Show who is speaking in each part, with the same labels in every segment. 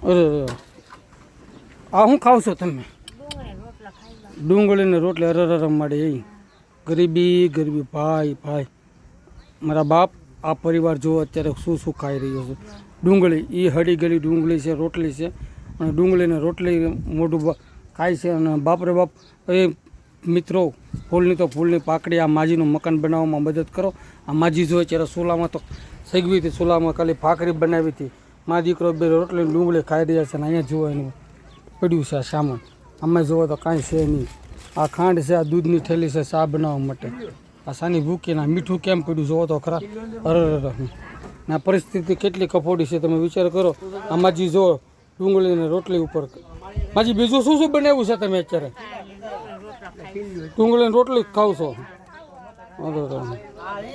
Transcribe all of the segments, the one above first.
Speaker 1: અરે આ શું ખાવ છો તમે? ડુંગળીને રોટલી અરર મળે એ ગરીબી ગરીબી ભાઈ ભાઈ મારા બાપ આ પરિવાર જો અત્યારે શું શું ખાઈ રહ્યો છે. ડુંગળી એ હળી ગળી ડુંગળી છે, રોટલી છે અને ડુંગળીને રોટલી મોઢું ખાય છે. અને બાપરે બાપ એ મિત્રો ફૂલની તો ફૂલની પાકડી આ માજીનું મકાન બનાવવામાં મદદ કરો. આ માજી જો અત્યારે ચૂલામાં તો સગવી હતી, ચૂલામાં ખાલી ભાખરી બનાવી હતી. મા દીકરો બે રોટલી ડુંગળી ખાઈ રહ્યા છે. અને અહીંયા જુઓ એનું પડ્યું છે આ સામાન. આમાં જુઓ તો કાંઈ છે નહીં. આ ખાંડ છે, આ દૂધની થેલી છે ચા બનાવવા માટે. આ સાની ભૂકીને મીઠું કેમ પડ્યું જુઓ તો ખરા. અરે આ પરિસ્થિતિ કેટલી કફોડી છે તમે વિચાર કરો. આ માજી જો ડુંગળીને રોટલી ઉપર. માજી બીજું શું શું બનાવ્યું છે તમે અત્યારે? ડુંગળીની રોટલી જ ખાવ છો?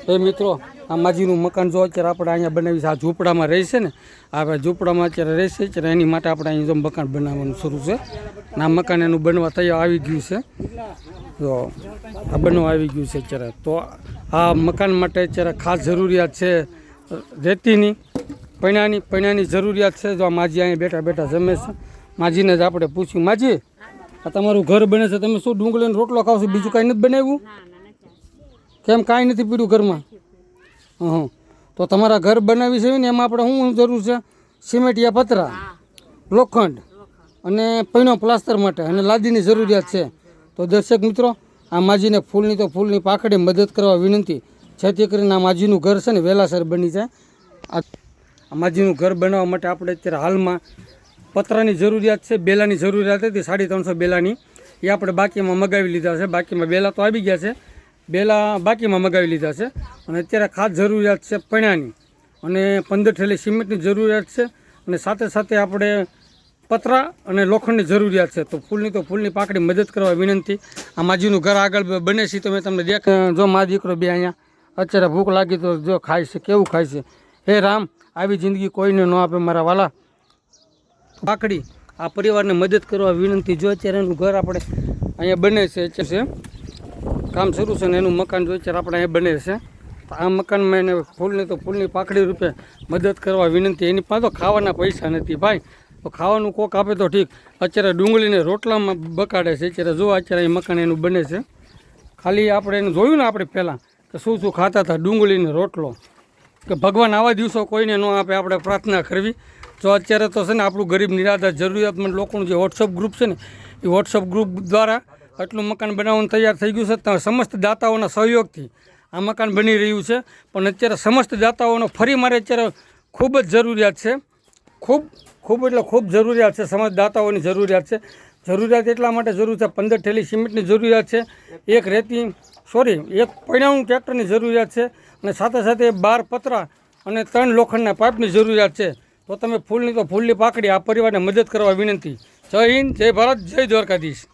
Speaker 1: એ મિત્રો આ માજીનું મકાન જો અત્યારે આપણે અહીંયા બનાવી છે. આ ઝૂંપડામાં રહે છે ને, આ ઝૂંપડામાં અત્યારે રહેશે અત્યારે એની માટે આપણે અહીં જો મકાન બનાવવાનું શરૂ છે. ને આ મકાન એનું બનવા તૈયાર આવી ગયું છે. તો આ બનવા આવી ગયું છે અત્યારે. તો આ મકાન માટે અત્યારે ખાસ જરૂરિયાત છે રેતીની, પૈણાની જરૂરિયાત છે. જો આ માજી અહીંયા બેઠા બેઠા જમે છે. માજીને જ આપણે પૂછ્યું, માજી આ તમારું ઘર બને છે, તમે શું ડુંગળીનો રોટલો ખાવ છો, બીજું કાંઈ નથી બનાવ્યું? કેમ કાંઈ નથી પીડ્યું ઘરમાં? હં તો તમારા ઘર બનાવી છે ને એમાં આપણે શું જરૂર છે? સિમેન્ટિયા પતરા, લોખંડ અને પૈણો પ્લાસ્ટર માટે અને લાદીની જરૂરિયાત છે. તો દર્શક મિત્રો આ માજીને ફૂલની તો ફૂલની પાકડી મદદ કરવા વિનંતી, જેથી કરીને આ માજીનું ઘર છે ને વહેલાસર બની જાય. આ માજીનું ઘર બનાવવા માટે આપણે અત્યારે હાલમાં પતરાની જરૂરિયાત છે, બેલાની જરૂરિયાત હતી 350 બેલાની, એ આપણે બાકીમાં મગાવી લીધા છે. બાકીમાં બેલા તો આવી ગયા છે, બેલા બાકીમાં મગાવી લીધા છે. અને અત્યારે ખાસ જરૂરિયાત છે પૈણાની અને 15 થેલી સિમેન્ટની જરૂરિયાત છે. અને સાથે સાથે આપણે પતરા અને લોખંડની જરૂરિયાત છે. તો ફૂલની પાકડી મદદ કરવા વિનંતી. આ માજીનું ઘર આગળ બને છે તો મેં તમને દેખ. જો મા દીકરો બે અહીંયા અત્યારે ભૂખ લાગી તો જો ખાય છે, કેવું ખાય છે. હે રામ, આવી જિંદગી કોઈને ન આપે મારા વાલા. પાકડી આ પરિવારને મદદ કરવા વિનંતી. જો અત્યારે એનું ઘર આપણે અહીંયા બને છે, કામ શરૂ છે ને એનું મકાન જો અત્યારે આપણે અહીંયા બને છે. તો આ મકાનમાં એને ફૂલની પાકડી રૂપે મદદ કરવા વિનંતી. એની પાસે તો ખાવાના પૈસા નથી ભાઈ, તો ખાવાનું કોક આપે તો ઠીક. અત્યારે ડુંગળીને રોટલામાં બકાડે છે. અત્યારે જો અત્યારે એ મકાન એનું બને છે. ખાલી આપણે એને જોયું ને આપણે પહેલાં કે શું શું ખાતા હતા, ડુંગળીને રોટલો. કે ભગવાન આવા દિવસો કોઈને ન આપે, આપણે પ્રાર્થના કરવી. જો અત્યારે તો છે ને આપણું ગરીબ નિરાધાર જરૂરિયાતમંદ લોકોનું જે વોટ્સઅપ ગ્રુપ છે ને, એ વોટ્સઅપ ગ્રુપ દ્વારા આટલું મકાન બનાવવાનું તૈયાર થઈ ગયું છે. સમસ્ત દાતાઓના સહયોગથી આ મકાન બની રહ્યું છે. પણ અત્યારે સમસ્ત દાતાઓનો ફરી મારે અત્યારે ખૂબ જ જરૂરિયાત છે. ખૂબ જરૂરિયાત છે. સમસ્ત દાતાઓની જરૂરિયાત છે. જરૂરિયાત એટલા માટે જરૂર છે, 15 થેલી સિમેન્ટની જરૂરિયાત છે, એક પૈણાનું ટ્રેક્ટરની જરૂરિયાત છે. અને સાથે સાથે 12 પતરા અને 3 લોખંડના પાઇપની જરૂરિયાત છે. તો તમે ફૂલની પાકડી આ પરિવારને મદદ કરવા વિનંતી. જય હિન્દ, જય ભારત, જય દ્વારકાધીશ.